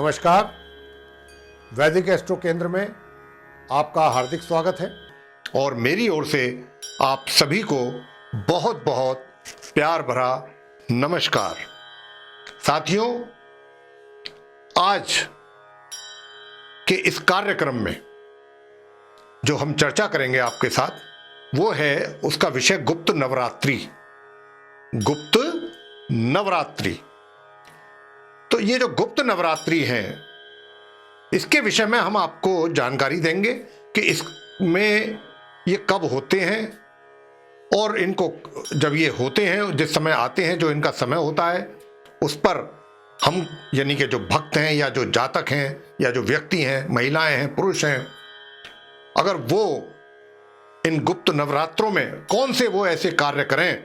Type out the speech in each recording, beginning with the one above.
नमस्कार। वैदिक एस्ट्रो केंद्र में आपका हार्दिक स्वागत है और मेरी ओर से आप सभी को बहुत बहुत प्यार भरा नमस्कार। साथियों, आज के इस कार्यक्रम में जो हम चर्चा करेंगे आपके साथ वो है उसका विषय गुप्त नवरात्रि। गुप्त नवरात्रि। तो ये जो गुप्त नवरात्रि है इसके विषय में हम आपको जानकारी देंगे कि इसमें ये कब होते हैं और इनको जब ये होते हैं, जिस समय आते हैं, जो इनका समय होता है, उस पर हम यानी कि जो भक्त हैं या जो जातक हैं या जो व्यक्ति हैं, महिलाएं हैं, पुरुष हैं, अगर वो इन गुप्त नवरात्रों में कौन से वो ऐसे कार्य करें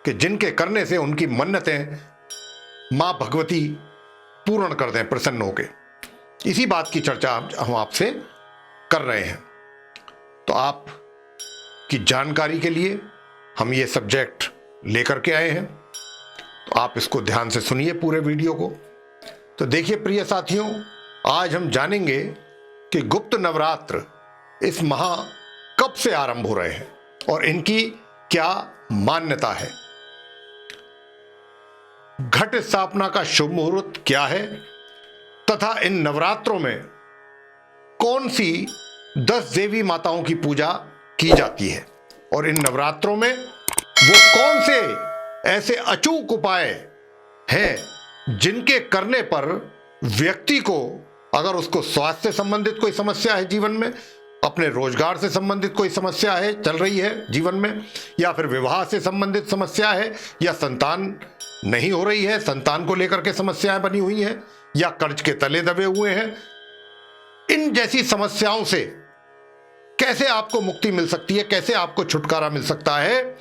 कि जिनके करने से उनकी मन्नतें मां भगवती पूर्ण कर दें प्रसन्न होके। इसी बात की चर्चा हम आपसे कर रहे हैं। तो आप की जानकारी के लिए हम ये सब्जेक्ट लेकर के आए हैं, तो आप इसको ध्यान से सुनिए पूरे वीडियो को। तो देखिए प्रिय साथियों, आज हम जानेंगे कि गुप्त नवरात्र इस माह कब से आरंभ हो रहे हैं और इनकी क्या मान्यता है। घट स्थापना का शुभ मुहूर्त क्या है तथा इन नवरात्रों में कौन सी 10 देवी माताओं की पूजा की जाती है और इन नवरात्रों में वो कौन से ऐसे अचूक उपाय हैं जिनके करने पर व्यक्ति को, अगर उसको स्वास्थ्य से संबंधित कोई समस्या है जीवन में, अपने रोजगार से संबंधित कोई समस्या है चल रही है जीवन में, या फिर विवाह से संबंधित समस्या है, या संतान नहीं हो रही है, संतान को लेकर के समस्याएं बनी हुई हैं, या कर्ज के तले दबे हुए हैं, इन जैसी समस्याओं से कैसे आपको मुक्ति मिल सकती है, कैसे आपको छुटकारा मिल सकता है,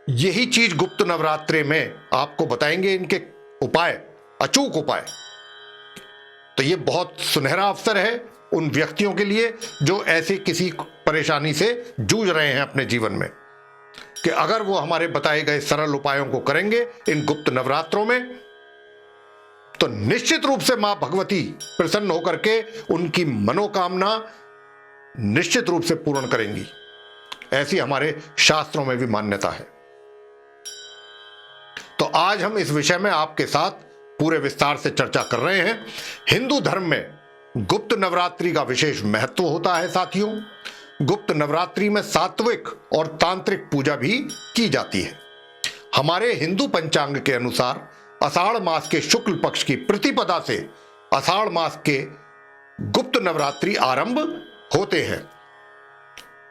यही चीज गुप्त नवरात्रि में आपको बताएंगे, इनके उपाय, अचूक उपाय। तो ये बहुत सुनहरा अवसर है उन व्यक्तियों के लिए जो ऐसे किसी परेशानी से जूझ रहे हैं अपने जीवन में, कि अगर वो हमारे बताए गए सरल उपायों को करेंगे इन गुप्त नवरात्रों में, तो निश्चित रूप से मां भगवती प्रसन्न होकर के उनकी मनोकामना निश्चित रूप से पूर्ण करेंगी। ऐसी हमारे शास्त्रों में भी मान्यता है। तो आज हम इस विषय में आपके साथ पूरे विस्तार से चर्चा कर रहे हैं। हिंदू धर्म में गुप्त नवरात्रि का विशेष महत्व होता है साथियों। गुप्त नवरात्रि में सात्विक और तांत्रिक पूजा भी की जाती है। हमारे हिंदू पंचांग के अनुसार आषाढ़ मास के शुक्ल पक्ष की प्रतिपदा से आषाढ़ मास के गुप्त नवरात्रि आरंभ होते हैं।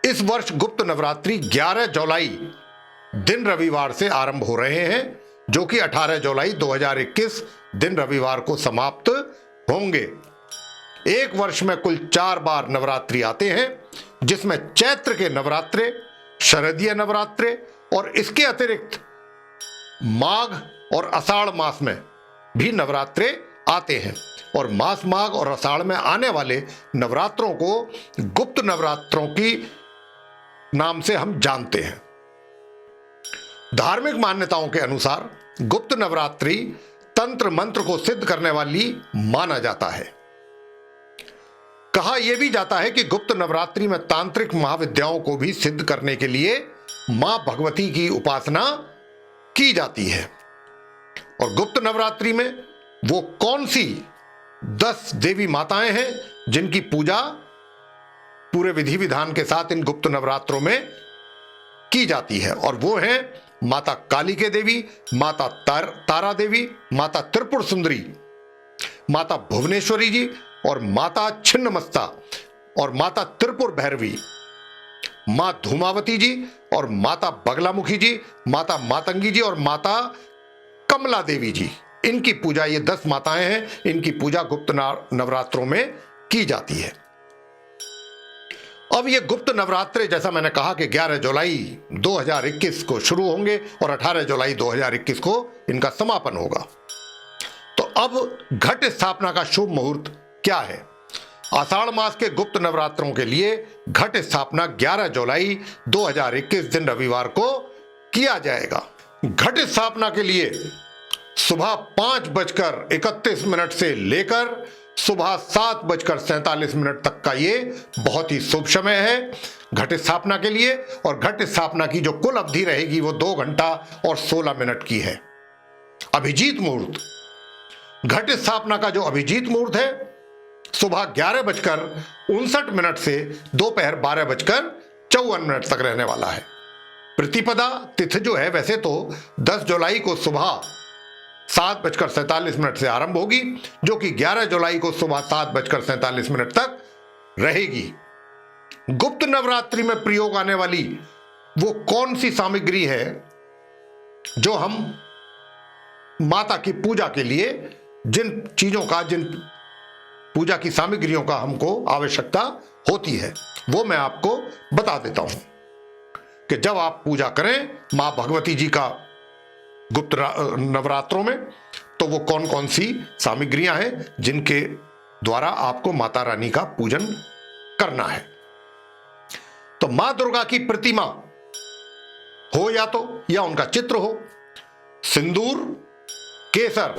इस वर्ष गुप्त नवरात्रि 11 जुलाई दिन रविवार से आरंभ हो रहे हैं, जो कि 18 जुलाई 2021 दिन रविवार को समाप्त होंगे। एक वर्ष में कुल 4 बार नवरात्रि आते हैं, जिसमें चैत्र के नवरात्रे, शरदीय नवरात्रे और इसके अतिरिक्त माघ और आषाढ़ मास में भी नवरात्रे आते हैं। और माघ और आषाढ़ में आने वाले नवरात्रों को गुप्त नवरात्रों की नाम से हम जानते हैं। धार्मिक मान्यताओं के अनुसार गुप्त नवरात्रि तंत्र मंत्र को सिद्ध करने वाली माना जाता है। कहा यह भी जाता है कि गुप्त नवरात्रि में तांत्रिक महाविद्याओं को भी सिद्ध करने के लिए मां भगवती की उपासना की जाती है। और गुप्त नवरात्रि में वो कौन सी 10 देवी माताएं हैं जिनकी पूजा पूरे विधि विधान के साथ इन गुप्त नवरात्रों में की जाती है, और वो हैं माता कालिके देवी, माता तारा देवी, माता त्रिपुर सुंदरी, माता भुवनेश्वरी जी और माता छिन्नमस्ता और माता त्रिपुर भैरवी, मां धूमावती जी और माता बगलामुखी जी, माता मातंगी जी और माता कमला देवी जी। इनकी पूजा, ये 10 माताएं हैं, इनकी पूजा गुप्त नवरात्रों में की जाती है। अब ये गुप्त नवरात्रे, जैसा मैंने कहा कि 11 जुलाई 2021 को शुरू होंगे और 18 जुलाई 2021 को इनका समापन होगा। तो अब घट स्थापना का शुभ मुहूर्त क्या है। आषाढ़ मास के गुप्त नवरात्रों के लिए घट स्थापना 11 जुलाई 2021 दिन रविवार को किया जाएगा। घट स्थापना के लिए सुबह 5:31 से लेकर सुबह 7:47 तक का ये बहुत ही शुभ समय है घट स्थापना के लिए। और घट स्थापना की जो कुल अवधि रहेगी वो 2 घंटा और 16 मिनट की है। अभिजीत मुहूर्त, घट स्थापना का जो अभिजीत मुहूर्त है सुबह 11:59 से दोपहर 12:54 तक रहने वाला है। प्रतिपदा तिथि जो है वैसे तो 10 जुलाई को सुबह 7:47 से आरंभ होगी, जो कि 11 जुलाई को सुबह 7:47 तक रहेगी। गुप्त नवरात्रि में प्रयोग आने वाली वो कौन सी सामग्री है जो हम माता की पूजा के लिए जिन पूजा की सामग्रियों का हमको आवश्यकता होती है वो मैं आपको बता देता हूं कि जब आप पूजा करें मां भगवती जी का गुप्त नवरात्रों में तो वो कौन कौन सी सामग्रियां हैं जिनके द्वारा आपको माता रानी का पूजन करना है। तो मां दुर्गा की प्रतिमा हो या उनका चित्र हो, सिंदूर, केसर,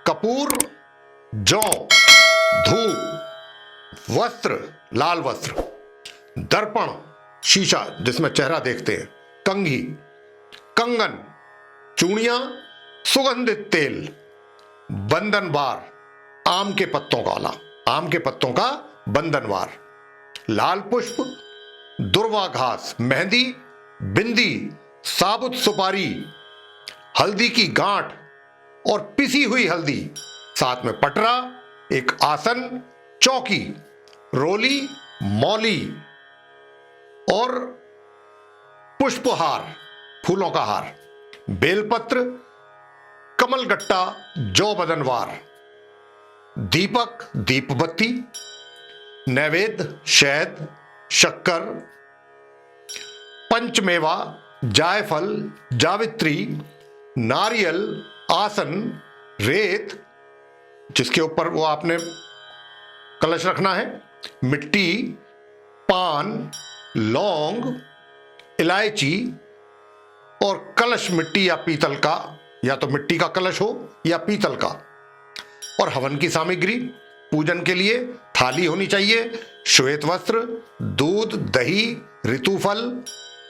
कपूर, जौ, धूप, वस्त्र, लाल वस्त्र, दर्पण, शीशा जिसमें चेहरा देखते हैं, कंघी, कंगन, चूड़ियां, सुगंधित तेल, बंधनवार, आम के पत्तों का बंधनवार, लाल पुष्प, दुर्वा घास, मेहंदी, बिंदी, साबुत सुपारी, हल्दी की गांठ और पिसी हुई हल्दी, साथ में पटरा, एक आसन, चौकी, रोली, मौली और पुष्पहार, फूलों का हार, बेलपत्र, कमलगट्टा, जौ बदनवार, दीपक, दीपबत्ती, नैवेद्य, शहद, शक्कर, पंचमेवा, जायफल, जावित्री, नारियल, आसन, रेत जिसके ऊपर वो आपने कलश रखना है, मिट्टी, पान, लौंग, इलायची और कलश मिट्टी या पीतल का, या तो मिट्टी का कलश हो या पीतल का, और हवन की सामग्री पूजन के लिए थाली होनी चाहिए, श्वेत वस्त्र, दूध, दही, ऋतुफल,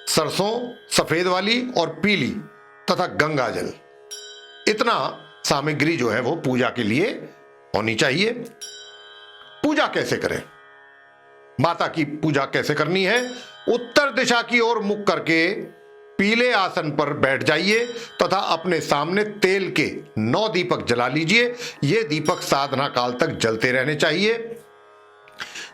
सरसों सफेद वाली और पीली तथा गंगा जल। इतना सामग्री जो है वो पूजा के लिए होनी चाहिए। पूजा कैसे करें, माता की पूजा कैसे करनी है? उत्तर दिशा की ओर मुख करके पीले आसन पर बैठ जाइए तथा अपने सामने तेल के 9 दीपक जला लीजिए। ये दीपक साधना काल तक जलते रहने चाहिए।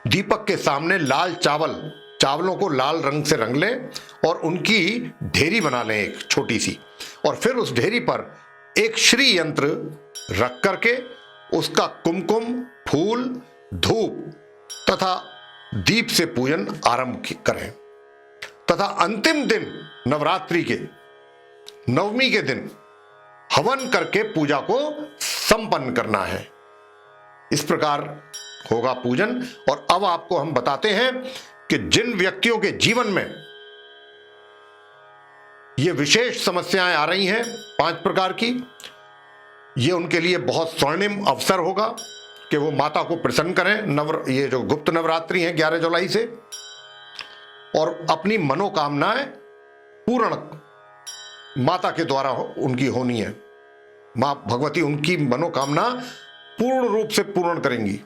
दीपक के सामने लाल चावलों को लाल रंग से रंग लें और उनकी ढेरी बना लें एक छोटी सी, और फिर उस ढेरी पर एक श्री यंत्र रख करके उसका कुमकुम, फूल, धूप तथा दीप से पूजन आरंभ करें तथा अंतिम दिन नवरात्रि के नवमी के दिन हवन करके पूजा को संपन्न करना है। इस प्रकार होगा पूजन। और अब आपको हम बताते हैं कि जिन व्यक्तियों के जीवन में ये विशेष समस्याएं आ रही हैं 5 प्रकार की, ये उनके लिए बहुत स्वर्णिम अवसर होगा कि वो माता को प्रसन्न करें ये जो गुप्त नवरात्रि है 11 जुलाई से, और अपनी मनोकामनाएं पूर्ण माता के द्वारा उनकी होनी है। मां भगवती उनकी मनोकामना पूर्ण रूप से पूर्ण करेंगी।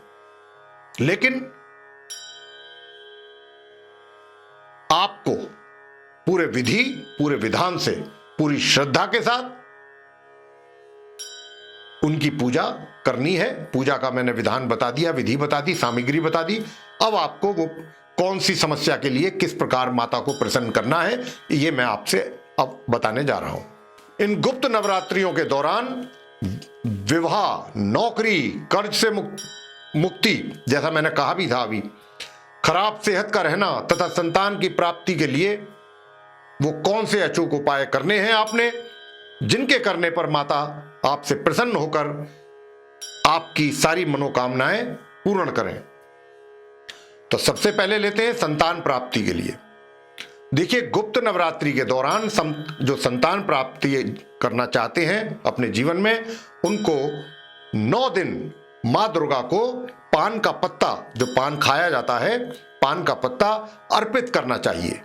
लेकिन आपको पूरे विधि, पूरे विधान से, पूरी श्रद्धा के साथ उनकी पूजा करनी है। पूजा का मैंने विधान बता दिया, विधि बता दी, सामग्री बता दी। अब आपको वो कौन सी समस्या के लिए किस प्रकार माता को प्रसन्न करना है ये मैं आपसे अब बताने जा रहा हूं। इन गुप्त नवरात्रियों के दौरान विवाह, नौकरी, कर्ज से मुक्ति, जैसा मैंने कहा भी था अभी, खराब सेहत का रहना तथा संतान की प्राप्ति के लिए वो कौन से अचूक उपाय करने हैं आपने, जिनके करने पर माता आपसे प्रसन्न होकर आपकी सारी मनोकामनाएं पूर्ण करें। तो सबसे पहले लेते हैं संतान प्राप्ति के लिए। देखिए, गुप्त नवरात्रि के दौरान जो संतान प्राप्ति करना चाहते हैं अपने जीवन में, उनको 9 दिन मां दुर्गा को पान का पत्ता, जो पान खाया जाता है, पान का पत्ता अर्पित करना चाहिए।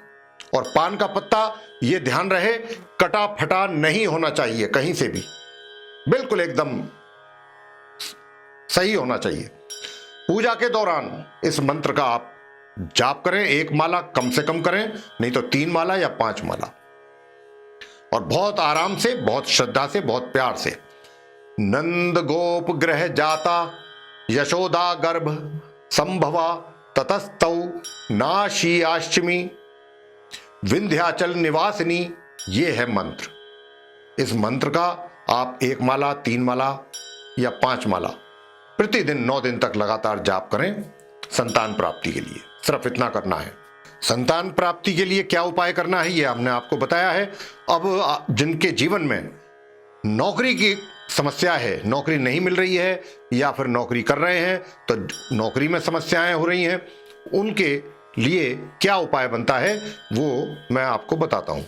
और पान का पत्ता, यह ध्यान रहे, कटा फटा नहीं होना चाहिए कहीं से भी, बिल्कुल एकदम सही होना चाहिए। पूजा के दौरान इस मंत्र का आप जाप करें, 1 माला कम से कम करें, नहीं तो 3 माला या 5 माला, और बहुत आराम से, बहुत श्रद्धा से, बहुत प्यार से। नंद गोप ग्रह जाता यशोदा गर्भ संभवा ततस्तौ नाशी अष्टमी विंध्याचल निवासिनी, ये है मंत्र। इस मंत्र का आप 1 माला, 3 माला या 5 माला प्रतिदिन 9 दिन तक लगातार जाप करें संतान प्राप्ति के लिए। सिर्फ इतना करना है। संतान प्राप्ति के लिए क्या उपाय करना है, यह हमने आपको बताया है। अब जिनके जीवन में नौकरी की समस्या है, नौकरी नहीं मिल रही है, या फिर नौकरी कर रहे हैं तो नौकरी में समस्याएं हो रही हैं, उनके लिए क्या उपाय बनता है वो मैं आपको बताता हूं।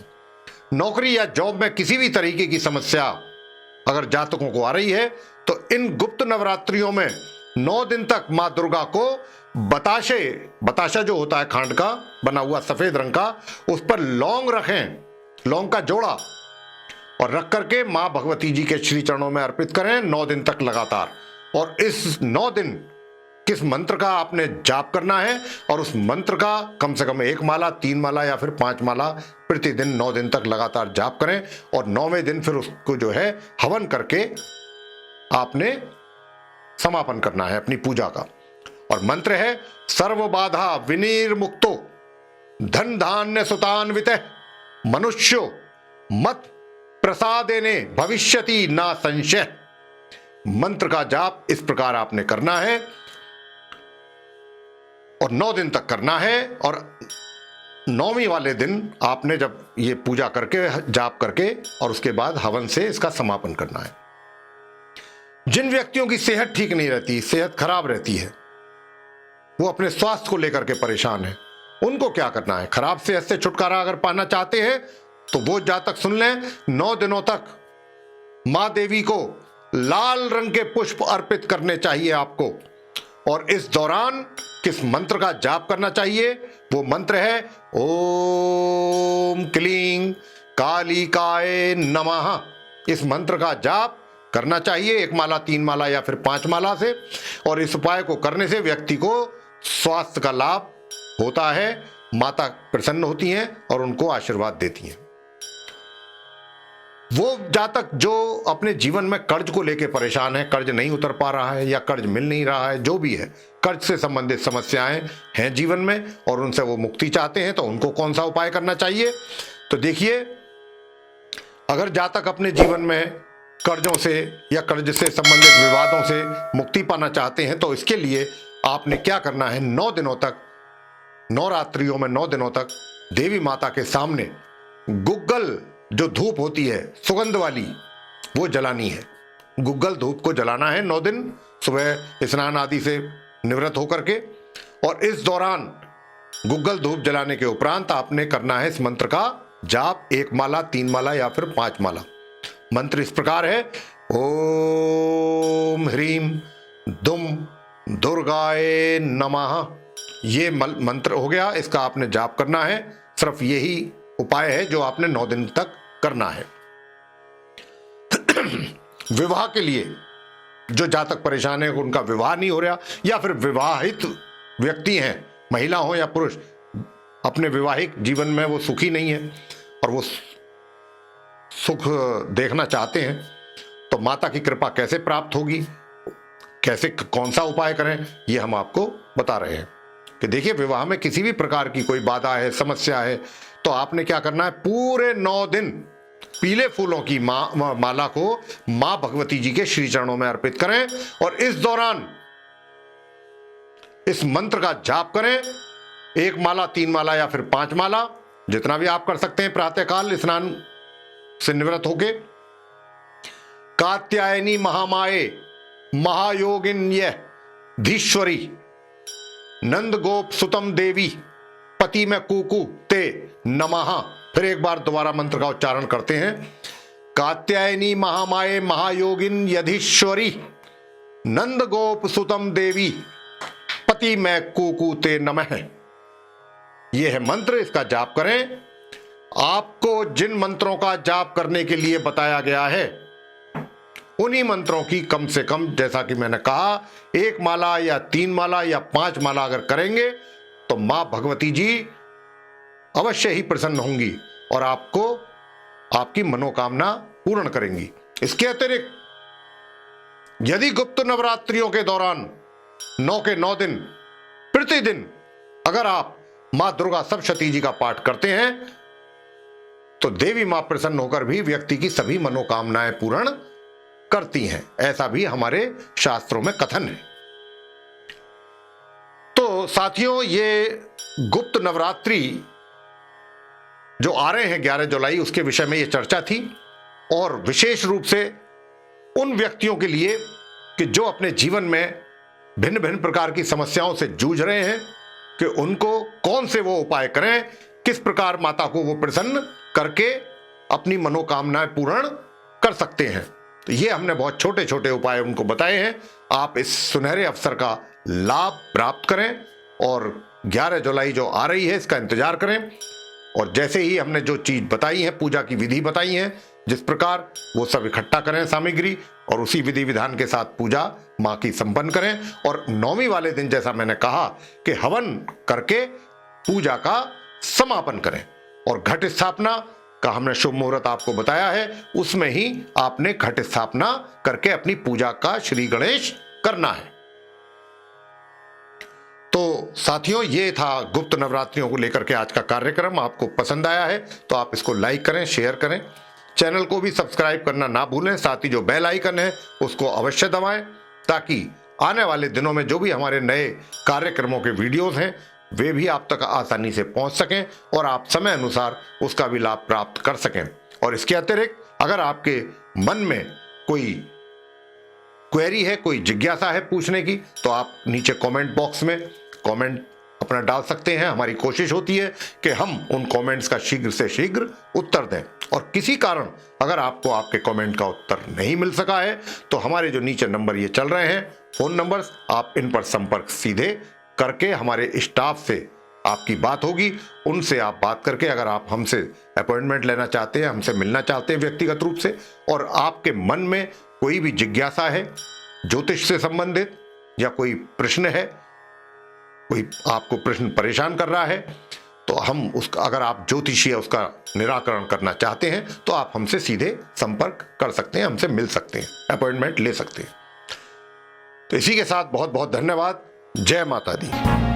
नौकरी या जॉब में किसी भी तरीके की समस्या अगर जातकों को आ रही है तो इन गुप्त नवरात्रियों में 9 दिन तक मां दुर्गा को बताशा जो होता है खांड का बना हुआ सफेद रंग का, उस पर लौंग रखें, लौंग का जोड़ा, और रख करके मां भगवती जी के श्री चरणों में अर्पित करें 9 दिन तक लगातार। और इस 9 दिन किस मंत्र का आपने जाप करना है, और उस मंत्र का कम से कम 1 माला, 3 माला या फिर 5 माला प्रतिदिन 9 दिन तक लगातार जाप करें। और 9वें दिन फिर उसको जो है हवन करके आपने समापन करना है अपनी पूजा का। और मंत्र है सर्व बाधा विनिर्मुक्तो धन धान्य सुतान्वित मनुष्यो मत प्रसादेने भविष्यति ना संशय। मंत्र का जाप इस प्रकार आपने करना है और 9 दिन तक करना है। और 9वीं वाले दिन आपने जब ये पूजा करके, जाप करके, और उसके बाद हवन से इसका समापन करना है। जिन व्यक्तियों की सेहत ठीक नहीं रहती, सेहत खराब रहती है, वो अपने स्वास्थ्य को लेकर के परेशान है, उनको क्या करना है? खराब सेहत से छुटकारा अगर पाना चाहते हैं तो वो जातक सुन लें, 9 दिनों तक मां देवी को लाल रंग के पुष्प अर्पित करने चाहिए आपको। और इस दौरान किस मंत्र का जाप करना चाहिए? वो मंत्र है ओम क्लीं कालिकाय नमः। इस मंत्र का जाप करना चाहिए 1 माला, 3 माला या फिर 5 माला से। और इस उपाय को करने से व्यक्ति को स्वास्थ्य का लाभ होता है, माता प्रसन्न होती हैं और उनको आशीर्वाद देती हैं। वो जातक जो अपने जीवन में कर्ज को लेकर परेशान है, कर्ज नहीं उतर पा रहा है या कर्ज मिल नहीं रहा है, जो भी है, कर्ज से संबंधित समस्याएं हैं जीवन में और उनसे वो मुक्ति चाहते हैं, तो उनको कौन सा उपाय करना चाहिए? तो देखिए, अगर जातक अपने जीवन में कर्जों से या कर्ज से संबंधित विवादों से मुक्ति पाना चाहते हैं तो इसके लिए आपने क्या करना है? 9 दिनों तक, नवरात्रियों में 9 दिनों तक देवी माता के सामने गुग्गल जो धूप होती है सुगंध वाली, वो जलानी है। गुग्गल धूप को जलाना है 9 दिन, सुबह स्नान आदि से निवृत्त होकर के। और इस दौरान गुग्गल धूप जलाने के उपरांत आपने करना है इस मंत्र का जाप 1 माला, 3 माला या फिर 5 माला। मंत्र इस प्रकार है ओम ह्रीम दुम दुर्गाए नमः। ये मंत्र हो गया, इसका आपने जाप करना है। सिर्फ यही उपाय है जो आपने 9 दिन तक करना है। विवाह के लिए जो जातक परेशान है, उनका विवाह नहीं हो रहा, या फिर विवाहित व्यक्ति हैं, महिला हो या पुरुष, अपने विवाहिक जीवन में वो सुखी नहीं है और वो सुख देखना चाहते हैं, तो माता की कृपा कैसे प्राप्त होगी, कैसे, कौन सा उपाय करें, ये हम आपको बता रहे हैं। कि देखिए, विवाह में किसी भी प्रकार की कोई बाधा है, समस्या है, तो आपने क्या करना है? पूरे 9 दिन पीले फूलों की माला को मां भगवती जी के श्री चरणों में अर्पित करें और इस दौरान इस मंत्र का जाप करें 1 माला, 3 माला या फिर 5 माला, जितना भी आप कर सकते हैं प्रातःकाल स्नान से निवृत्त होके। कात्यायनी महामाये महायोगिन्य धीश्वरी नंद गोप सुतम देवी पति में कुकु ते नमः। फिर एक बार दोबारा मंत्र का उच्चारण करते हैं। कात्यायनी महामाये महायोगिन यधीश्वरी नंद गोप सुतम देवी पति मैं कुकुते नमः। यह है मंत्र, इसका जाप करें। आपको जिन मंत्रों का जाप करने के लिए बताया गया है उन्हीं मंत्रों की कम से कम, जैसा कि मैंने कहा, 1 माला या 3 माला या 5 माला अगर करेंगे तो मां भगवती जी अवश्य ही प्रसन्न होंगी और आपको आपकी मनोकामना पूर्ण करेंगी। इसके अतिरिक्त यदि गुप्त नवरात्रियों के दौरान 9 के 9 दिन प्रतिदिन अगर आप मां दुर्गा सप्तशती जी का पाठ करते हैं तो देवी मां प्रसन्न होकर भी व्यक्ति की सभी मनोकामनाएं पूर्ण करती हैं। ऐसा भी हमारे शास्त्रों में कथन है। तो साथियों, ये गुप्त नवरात्रि जो आ रहे हैं 11 जुलाई, उसके विषय में ये चर्चा थी और विशेष रूप से उन व्यक्तियों के लिए कि जो अपने जीवन में भिन्न भिन्न प्रकार की समस्याओं से जूझ रहे हैं कि उनको कौन से वो उपाय करें, किस प्रकार माता को वो प्रसन्न करके अपनी मनोकामनाएं पूर्ण कर सकते हैं। तो ये हमने बहुत छोटे छोटे उपाय उनको बताए हैं। आप इस सुनहरे अवसर का लाभ प्राप्त करें और 11 जुलाई जो आ रही है इसका इंतजार करें। और जैसे ही हमने जो चीज बताई है, पूजा की विधि बताई है, जिस प्रकार वो सब इकट्ठा करें सामग्री और उसी विधि विधान के साथ पूजा मां की संपन्न करें। और 9वीं वाले दिन जैसा मैंने कहा कि हवन करके पूजा का समापन करें। और घट स्थापना का हमने शुभ मुहूर्त आपको बताया है, उसमें ही आपने घट स्थापना करके अपनी पूजा का श्री गणेश करना है। तो साथियों, ये था गुप्त नवरात्रियों को लेकर के आज का कार्यक्रम। आपको पसंद आया है तो आप इसको लाइक करें, शेयर करें, चैनल को भी सब्सक्राइब करना ना भूलें। साथ ही जो बेल आइकन है उसको अवश्य दबाएं ताकि आने वाले दिनों में जो भी हमारे नए कार्यक्रमों के वीडियोस हैं वे भी आप तक आसानी से पहुंच सकें और आप समय अनुसार उसका भी लाभ प्राप्त कर सकें। और इसके अतिरिक्त अगर आपके मन में कोई क्वेरी है, कोई जिज्ञासा है पूछने की, तो आप नीचे कमेंट बॉक्स में कमेंट अपना डाल सकते हैं। हमारी कोशिश होती है कि हम उन कमेंट्स का शीघ्र से शीघ्र उत्तर दें। और किसी कारण अगर आपको आपके कमेंट का उत्तर नहीं मिल सका है तो हमारे जो नीचे नंबर ये चल रहे हैं, फोन नंबर्स, आप इन पर संपर्क सीधे करके हमारे स्टाफ से आपकी बात होगी। उनसे आप बात करके अगर आप हमसे अपॉइंटमेंट लेना चाहते हैं, हमसे मिलना चाहते हैं व्यक्तिगत रूप से, और आपके मन में कोई भी जिज्ञासा है ज्योतिष से संबंधित या कोई प्रश्न है, कोई आपको प्रश्न परेशान कर रहा है, तो हम उसका, अगर आप ज्योतिषीय उसका निराकरण करना चाहते हैं तो आप हमसे सीधे संपर्क कर सकते हैं, हमसे मिल सकते हैं, अपॉइंटमेंट ले सकते हैं। तो इसी के साथ बहुत बहुत धन्यवाद। जय माता दी।